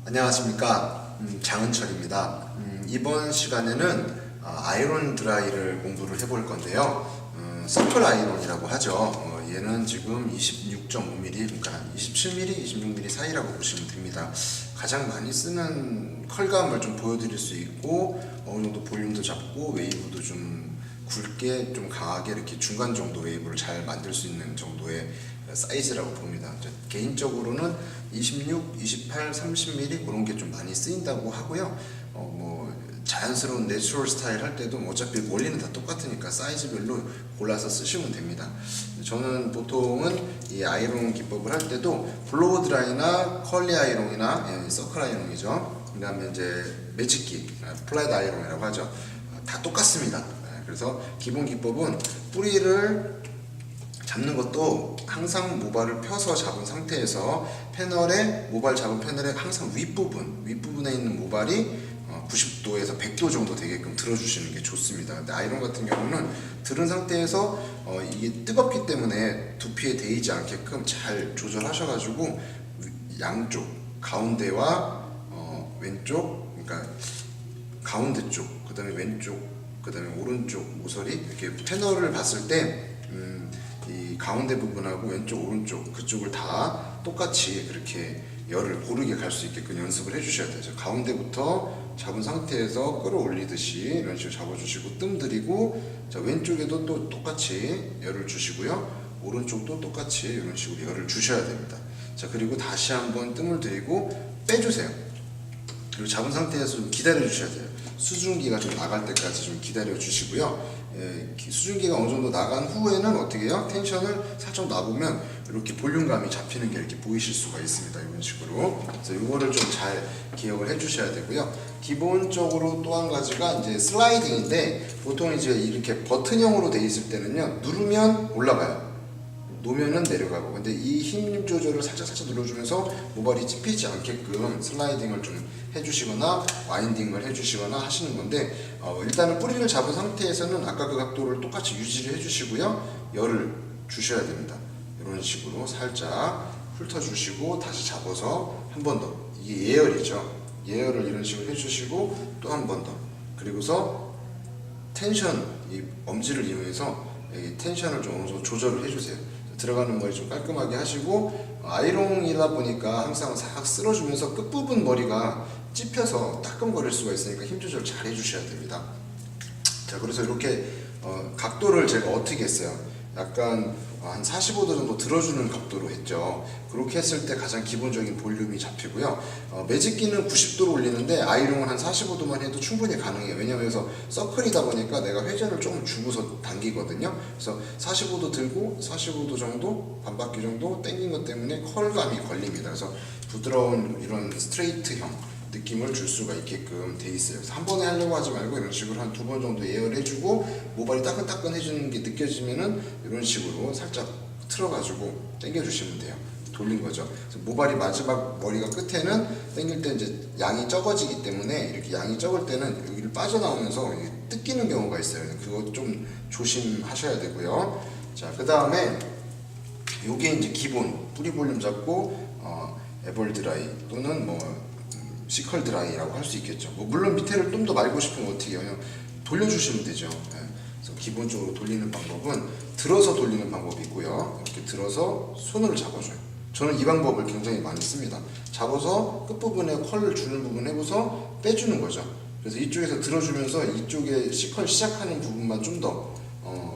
안녕하십니까. 장은철입니다. 이번 시간에는 아이론 드라이를 공부를 해볼 건데요. 서클 아이론이라고 하죠. 얘는 지금 26.5mm, 그러니까 27mm, 26mm 사이라고 보시면 됩니다. 가장 많이 쓰는 컬감을 좀 보여드릴 수 있고, 어느 정도 볼륨도 잡고 웨이브도 좀 굵게 좀 강하게 이렇게 중간 정도 웨이브를 잘 만들 수 있는 정도의 사이즈라고 봅니다. 개인적으로는 26, 28, 30mm 그런 게 좀 많이 쓰인다고 하고요. 자연스러운 내추럴 스타일 할 때도 어차피 원리는 다 똑같으니까 사이즈별로 골라서 쓰시면 됩니다. 저는 보통은 이 아이론 기법을 할 때도 블로우 드라이나 컬리 아이론이나 서클 아이론이죠. 그 다음에 이제 매직기, 플랫 아이론이라고 하죠. 다 똑같습니다. 그래서 기본 기법은 뿌리를 잡는 것도 항상 모발을 펴서 잡은 상태에서 모발 잡은 패널의 항상 윗부분에 있는 모발이 90도에서 100도 정도 되게끔 들어주시는 게 좋습니다. 근데 아이론 같은 경우는 들은 상태에서 이게 뜨겁기 때문에 두피에 데이지 않게끔 잘 조절하셔가지고 양쪽, 가운데와 왼쪽, 그러니까 가운데 쪽, 그 다음에 왼쪽, 그 다음에 오른쪽 모서리 이렇게 패널을 봤을 때 이 가운데 부분하고 왼쪽 오른쪽 그쪽을 다 똑같이 그렇게 열을 고르게 갈 수 있게끔 연습을 해주셔야 되죠. 가운데부터 잡은 상태에서 끌어올리듯이 이런 식으로 잡아주시고 뜸 들이고, 자 왼쪽에도 또 똑같이 열을 주시고요, 오른쪽도 똑같이 이런 식으로 열을 주셔야 됩니다. 자 그리고 다시 한번 뜸을 들이고 빼주세요. 그리고 잡은 상태에서 좀 기다려 주셔야 돼요. 수증기가 좀 나갈 때까지 좀 기다려 주시고요. 수증기가 어느 정도 나간 후에는 어떻게 해요? 텐션을 살짝 놔보면 이렇게 볼륨감이 잡히는 게 이렇게 보이실 수가 있습니다. 이런 식으로. 그래서 이거를 좀 잘 기억을 해 주셔야 되고요. 기본적으로 또 한 가지가 이제 슬라이딩인데, 보통 이제 이렇게 버튼형으로 돼 있을 때는요, 누르면 올라가요, 놓으면은 내려가고. 근데 이 힘 조절을 살짝 눌러주면서 모발이 찝히지 않게끔 슬라이딩을 좀 해주시거나 와인딩을 해주시거나 하시는 건데, 일단은 뿌리를 잡은 상태에서는 아까 그 각도를 똑같이 유지를 해주시고요, 열을 주셔야 됩니다. 이런 식으로 살짝 훑어주시고 다시 잡아서 한 번 더, 이게 예열이죠. 예열을 이런 식으로 해주시고 또 한 번 더, 그리고서 텐션, 이 엄지를 이용해서 이 텐션을 좀 어느 정도 조절을 해주세요. 들어가는 머리 좀 깔끔하게 하시고, 아이롱이다 보니까 항상 싹 쓸어주면서 끝부분 머리가 찝혀서 따끔거릴 수가 있으니까 힘 조절 잘 해주셔야 됩니다. 자 그래서 이렇게 각도를 제가 어떻게 했어요? 약간 한 45도 정도 들어주는 각도로 했죠. 그렇게 했을 때 가장 기본적인 볼륨이 잡히고요. 매직기는 90도로 올리는데 아이롱은 한 45도만 해도 충분히 가능해요. 왜냐면 서클이다 보니까 내가 회전을 조금 주고서 당기거든요. 그래서 45도 들고 45도 정도, 반바퀴 정도 당긴 것 때문에 컬감이 걸립니다. 그래서 부드러운 이런 스트레이트형 느낌을 줄 수가 있게끔 돼 있어요. 그래서 한 번에 하려고 하지 말고 이런 식으로 한 두 번 정도 예열해주고, 모발이 따끈따끈해지는 게 느껴지면은 이런 식으로 살짝 틀어가지고 당겨주시면 돼요. 돌린 거죠. 그래서 모발이 마지막 머리가 끝에는 당길 때 이제 양이 적어지기 때문에, 이렇게 양이 적을 때는 여기를 빠져나오면서 뜯기는 경우가 있어요. 그거 좀 조심하셔야 되고요. 자, 그 다음에 요게 이제 기본 뿌리 볼륨 잡고 에벌 드라이 또는 시컬 드라이라고 할 수 있겠죠. 물론 밑에를 좀 더 말고 싶으면 어떻게 해요? 그냥 돌려주시면 되죠. 그래서 기본적으로 돌리는 방법은 들어서 돌리는 방법이 있고요. 이렇게 들어서 손으로 잡아줘요. 저는 이 방법을 굉장히 많이 씁니다. 잡아서 끝부분에 컬을 주는 부분 해고서 빼주는 거죠. 그래서 이쪽에서 들어주면서 이쪽에 시컬 시작하는 부분만 좀 더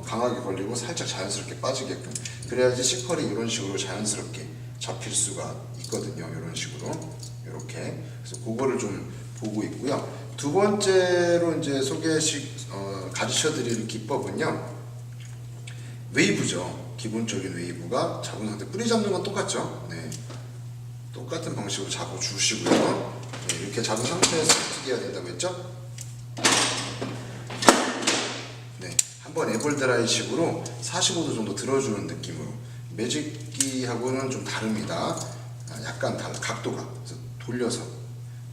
강하게 걸리고 살짝 자연스럽게 빠지게끔, 그래야지 시컬이 이런 식으로 자연스럽게 잡힐 수가 있거든요. 이런 식으로. 이렇게. 그래서 그거를 좀 보고 있고요. 두 번째로 이제 가르쳐 드릴 기법은요, 웨이브죠. 기본적인 웨이브가 잡은 상태, 뿌리 잡는 건 똑같죠. 네. 똑같은 방식으로 잡아 주시고요. 네, 이렇게 잡은 상태에서 어떻게 해야 된다고 했죠? 네. 한번 에벌 드라이 식으로 45도 정도 들어주는 느낌으로. 매직기하고는 좀 다릅니다. 약간 각도가. 그래서 돌려서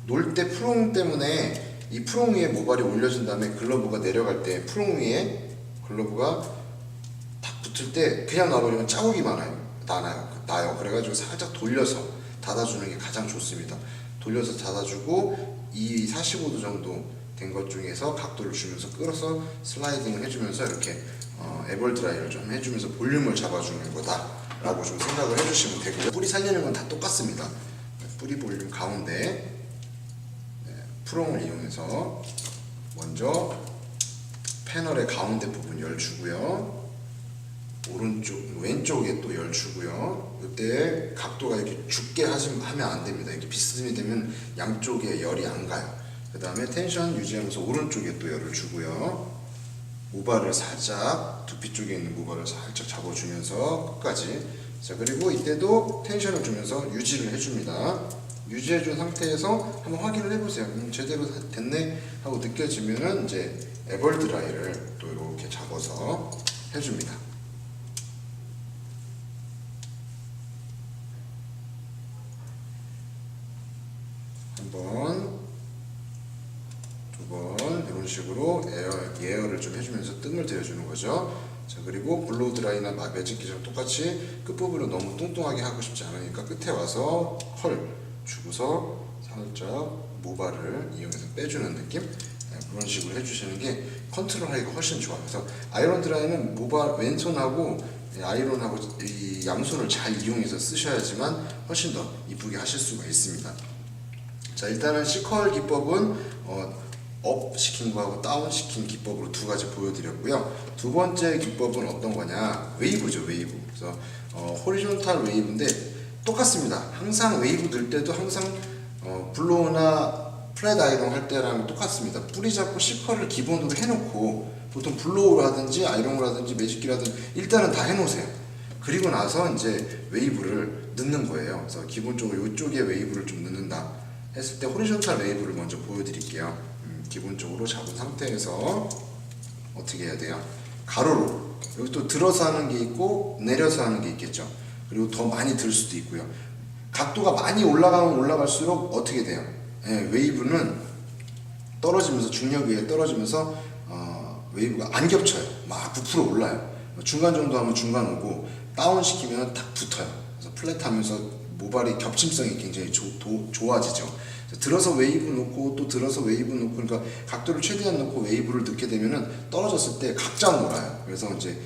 놀 때 프롱 때문에 이 프롱 위에 모발이 올려진 다음에 글러브가 내려갈 때 프롱 위에 글러브가 탁 붙을 때 그냥 놔버리면 자국이 나요. 그래가지고 살짝 돌려서 닫아주는 게 가장 좋습니다. 돌려서 닫아주고 이 45도 정도 된 것 중에서 각도를 주면서 끌어서 슬라이딩을 해주면서 이렇게 애벌 드라이를 좀 해주면서 볼륨을 잡아주는 거다라고 좀 생각을 해주시면 되고요. 뿌리 살리는 건 다 똑같습니다. 뿌리 볼륨 가운데 프롬을 이용해서 먼저 패널의 가운데 부분 열 주고요. 왼쪽에 또 열 주고요. 이때 각도가 이렇게 죽게 하면 안 됩니다. 이렇게 비스듬히 되면 양쪽에 열이 안 가요. 그 다음에 텐션 유지하면서 오른쪽에 또 열을 주고요. 모발을 살짝, 두피 쪽에 있는 모발을 살짝 잡아주면서 끝까지. 자, 그리고 이때도 텐션을 주면서 유지를 해줍니다. 유지해준 상태에서 한번 확인을 해보세요. 제대로 됐네 하고 느껴지면은 이제 애벌 드라이를 또 이렇게 잡아서 해줍니다. 한 번, 두 번 이런 식으로 예열을 좀 해주면서 뜸을 들여주는 거죠. 자, 그리고 블로우 드라이나 매직기처럼 똑같이 끝부분을 너무 뚱뚱하게 하고 싶지 않으니까 끝에 와서 컬 주고서 살짝 모발을 이용해서 빼주는 느낌? 그런 식으로 해주시는 게 컨트롤하기가 훨씬 좋아요. 그래서 아이론 드라이는 모발 왼손하고 아이론하고 이 양손을 잘 이용해서 쓰셔야지만 훨씬 더 이쁘게 하실 수가 있습니다. 자, 일단은 C컬 기법은 업 시킨 거하고 다운 시킨 기법으로 두 가지 보여드렸고요. 두 번째 기법은 어떤 거냐? 웨이브죠, 웨이브. 그래서 호리존탈 웨이브인데 똑같습니다. 항상 웨이브 넣을 때도 항상 블로우나 플랫 아이롱 할 때랑 똑같습니다. 뿌리 잡고 C컬을 기본으로 해놓고 보통 블로우로 하든지 아이롱으로 하든지 매직기라든지 일단은 다 해놓으세요. 그리고 나서 이제 웨이브를 넣는 거예요. 그래서 기본적으로 이쪽에 웨이브를 좀 넣는다 했을 때 호리존탈 웨이브를 먼저 보여드릴게요. 기본적으로 잡은 상태에서 어떻게 해야 돼요? 가로로. 여기 또 들어서 하는 게 있고 내려서 하는 게 있겠죠. 그리고 더 많이 들 수도 있고요. 각도가 많이 올라가면 올라갈수록 어떻게 돼요? 웨이브는 떨어지면서 중력에 의해 떨어지면서 웨이브가 안 겹쳐요. 막 부풀어 올라요. 중간 정도 하면 중간 오고 다운 시키면 딱 붙어요. 그래서 플랫하면서 모발이 겹침성이 굉장히 좋아지죠. 들어서 웨이브 놓고 또 들어서 웨이브 놓고 그러니까 각도를 최대한 놓고 웨이브를 넣게 되면은 떨어졌을 때 각자 놀아요. 그래서 이제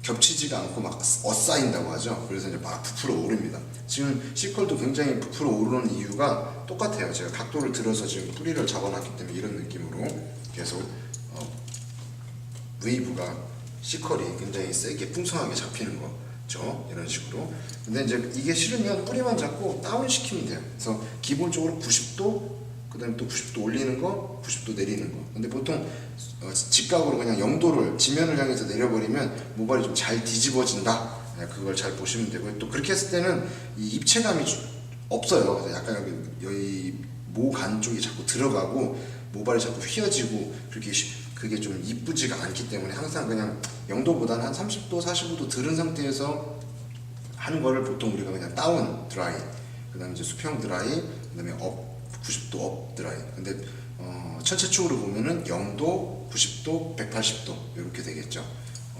겹치지가 않고 막 엇싸인다고 하죠. 그래서 이제 막 부풀어 오릅니다. 지금 C컬도 굉장히 부풀어 오르는 이유가 똑같아요. 제가 각도를 들어서 지금 뿌리를 잡아놨기 때문에 이런 느낌으로 계속 웨이브가 C컬이 굉장히 세게 풍성하게 잡히는 거죠. 이런 식으로. 근데 이제 이게 싫으면 뿌리만 잡고 다운 시키면 돼요. 그래서 기본적으로 90도, 그 다음에 또 90도 올리는 거, 90도 내리는 거. 근데 보통 직각으로 그냥 0도를 지면을 향해서 내려버리면 모발이 좀 잘 뒤집어진다. 그걸 잘 보시면 되고요. 또 그렇게 했을 때는 이 입체감이 없어요. 그래서 약간 여기 모간 쪽이 자꾸 들어가고 모발이 자꾸 휘어지고 그게 좀 이쁘지가 않기 때문에 항상 그냥 0도보다는 한 30도, 45도 들은 상태에서 하는 거를 보통 우리가 그냥 다운 드라이, 그 다음에 이제 수평 드라이, 그 다음에 업, 90도 업 드라이. 근데 전체적으로 보면은 0도, 90도, 180도 이렇게 되겠죠.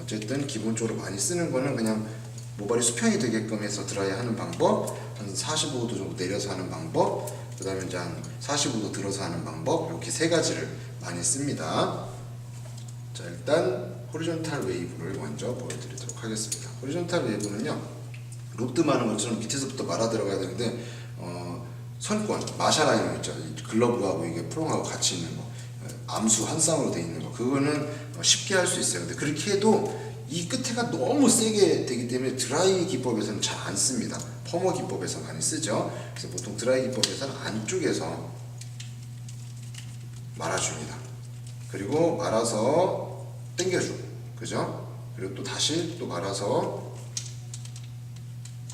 어쨌든 기본적으로 많이 쓰는 거는 그냥 모발이 수평이 되게끔 해서 드라이 하는 방법, 한 45도 정도 내려서 하는 방법, 그 다음에 이제 한 45도 들어서 하는 방법, 이렇게 세 가지를 많이 씁니다. 자, 일단 호리존탈 웨이브를 먼저 보여드리도록 하겠습니다. 호리존탈 웨이브는요, 롭드 마는 것처럼 밑에서부터 말아 들어가야 되는데 선권, 마샬 아이론 있죠. 글러브하고 이게 프롱하고 같이 있는 거, 암수 한 쌍으로 돼 있는 거, 그거는 쉽게 할 수 있어요. 근데 그렇게 해도 이 끝에가 너무 세게 되기 때문에 드라이 기법에서는 잘 안 씁니다. 퍼머 기법에서 많이 쓰죠. 그래서 보통 드라이 기법에서는 안쪽에서 말아줍니다. 그리고 말아서 당겨주고, 그죠? 그리고 또 다시 또 말아서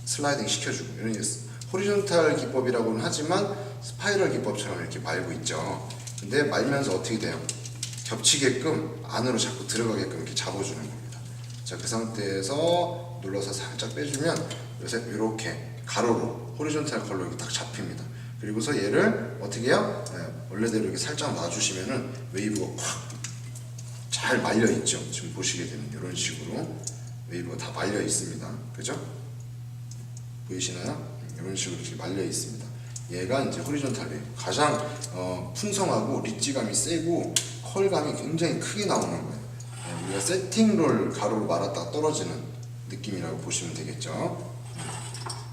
슬라이딩 시켜주고, 이런 호리존탈 기법이라고는 하지만 스파이럴 기법처럼 이렇게 말고 있죠. 근데 말면서 어떻게 돼요? 겹치게끔 안으로 자꾸 들어가게끔 이렇게 잡아주는 겁니다. 자, 그 상태에서 눌러서 살짝 빼주면 요새 이렇게 가로로 호리존탈 컬러 이렇게 딱 잡힙니다. 그리고서 얘를 어떻게 해요? 원래대로 이렇게 살짝 놔주시면은 웨이브가 확 잘 말려 있죠. 지금 보시게 되면 이런 식으로 웨이브가 다 말려 있습니다. 그죠? 보이시나요? 이런 식으로 이렇게 말려 있습니다. 얘가 이제 호리존탈 웨이브. 가장 풍성하고 리치감이 세고 컬감이 굉장히 크게 나오는 거예요. 우리가 세팅롤 가로로 말았다가 떨어지는 느낌이라고 보시면 되겠죠.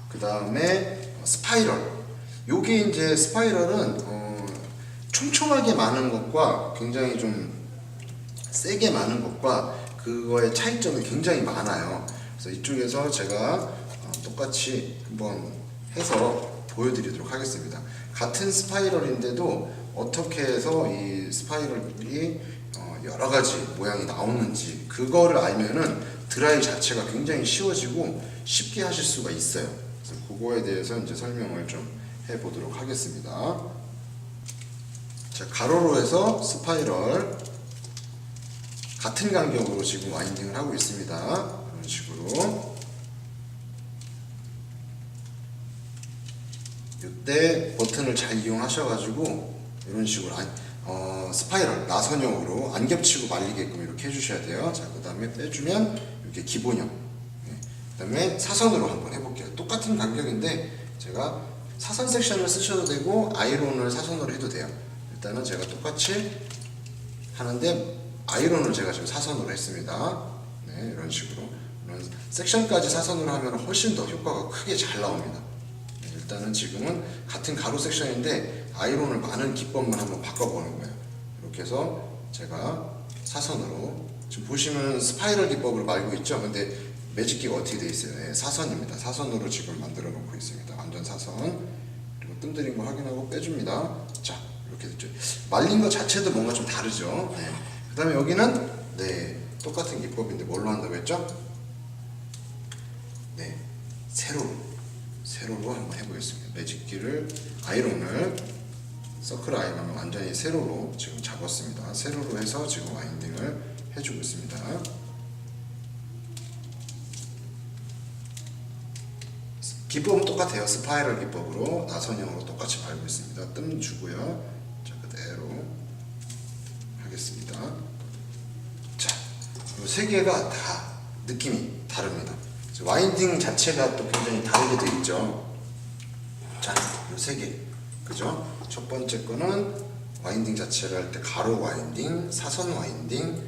그 다음에 스파이럴. 요게 이제 스파이럴은 촘촘하게 마는 것과 굉장히 좀 세게 마는 것과 그거의 차이점이 굉장히 많아요. 그래서 이쪽에서 제가 똑같이 한번 해서 보여드리도록 하겠습니다. 같은 스파이럴인데도 어떻게 해서 이 스파이럴이 여러 가지 모양이 나오는지 그거를 알면은 드라이 자체가 굉장히 쉬워지고 쉽게 하실 수가 있어요. 그래서 그거에 대해서 이제 설명을 좀 해보도록 하겠습니다. 자, 가로로 해서 스파이럴 같은 간격으로 지금 와인딩을 하고 있습니다. 이런 식으로. 이때 버튼을 잘 이용하셔가지고 이런 식으로 스파이럴 나선형으로 안 겹치고 말리게끔 이렇게 해주셔야 돼요. 자, 그 다음에 빼주면 이렇게 기본형. 그 다음에 사선으로 한번 해볼게요. 똑같은 간격인데 제가 사선 섹션을 쓰셔도 되고 아이론을 사선으로 해도 돼요. 일단은 제가 똑같이 하는데 아이론을 제가 지금 사선으로 했습니다. 네, 이런 식으로 이런 섹션까지 사선으로 하면 훨씬 더 효과가 크게 잘 나옵니다. 네, 일단은 지금은 같은 가로 섹션인데 아이론을 많은 기법만 한번 바꿔보는 거예요. 이렇게 해서 제가 사선으로 지금 보시면 스파이럴 기법으로 말고 있죠. 근데 매직기가 어떻게 되어 있어요? 네, 사선입니다. 사선으로 지금 만들어 놓고 있습니다. 완전 사선. 그리고 뜸들인 거 확인하고 빼줍니다. 자, 이렇게 됐죠. 말린 것 자체도 뭔가 좀 다르죠. 네. 그 다음에 여기는 똑같은 기법인데 뭘로 한다고 했죠? 네, 세로로 한번 해보겠습니다. 매직기를 아이론을 서클 아이론을 완전히 세로로 지금 잡았습니다. 세로로 해서 지금 와인딩을 해주고 있습니다. 기법은 똑같아요. 스파이럴 기법으로 나선형으로 똑같이 말고 있습니다. 뜸 주고요. 자, 그대로 하겠습니다. 자, 이 세 개가 다 느낌이 다릅니다. 와인딩 자체가 또 굉장히 다르게 되어 있죠. 자, 이 세 개, 그죠? 첫 번째 거는 와인딩 자체를 할 때 가로 와인딩, 사선 와인딩,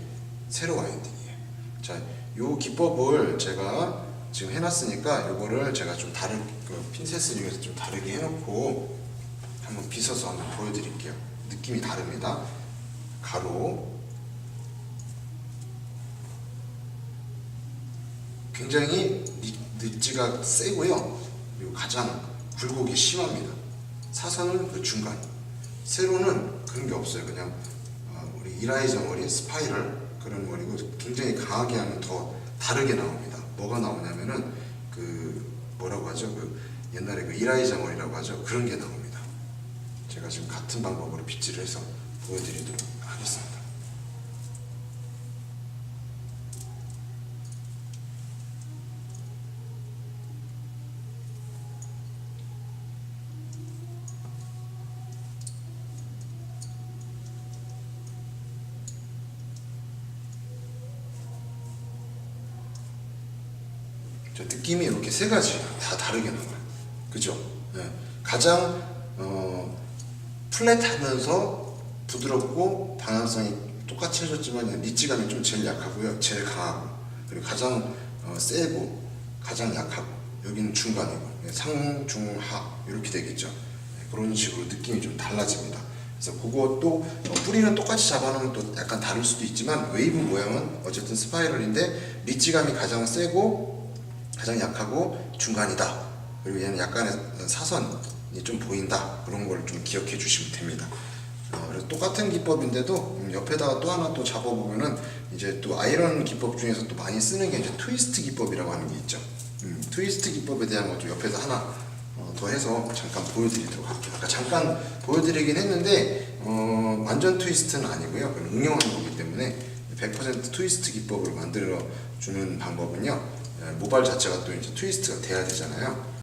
세로 와인딩이에요. 자, 이 기법을 제가 지금 해놨으니까 이거를 제가 좀 다른 핀셋을 이용해서 좀 다르게 해놓고 한번 빗어서 한번 보여드릴게요. 느낌이 다릅니다. 가로 굉장히 릿지가 세고요. 그리고 가장 굴곡이 심합니다. 사선은 그 중간, 세로는 그런 게 없어요. 그냥 우리 이라이저 머리, 스파이럴 그런 머리고 굉장히 강하게 하면 더 다르게 나옵니다. 뭐가 나오냐면은 그 뭐라고 하죠? 그 옛날에 그 이라이저 머리라고 하죠? 그런 게 나옵니다. 제가 지금 같은 방법으로 빗질을 해서 보여드리도록 하겠습니다. 느낌이 이렇게 세 가지 다 다르게 나와요. 그죠? 네. 가장 플랫하면서 부드럽고 방향성이 똑같이 해줬지만 리치감이 좀 제일 약하고요. 제일 강하고 그리고 가장 세고 가장 약하고 여기는 중간이고 상, 중, 하 이렇게 되겠죠. 네. 그런 식으로 느낌이 좀 달라집니다. 그래서 그것도 뿌리는 똑같이 잡아놓으면 또 약간 다를 수도 있지만 웨이브 모양은 어쨌든 스파이럴인데 리치감이 가장 세고 가장 약하고 중간이다. 그리고 얘는 약간의 사선이 좀 보인다. 그런 걸 좀 기억해 주시면 됩니다. 그래서 똑같은 기법인데도 옆에다가 또 하나 또 잡아보면은 이제 또 아이런 기법 중에서 또 많이 쓰는 게 이제 트위스트 기법이라고 하는 게 있죠. 트위스트 기법에 대한 것도 옆에서 하나 더 해서 잠깐 보여드리도록 할게요. 아까 잠깐 보여드리긴 했는데 완전 트위스트는 아니고요. 그건 응용한 거기 때문에 100% 트위스트 기법으로 만들어 주는 방법은요. 모발 자체가 또 이제 트위스트가 돼야 되잖아요.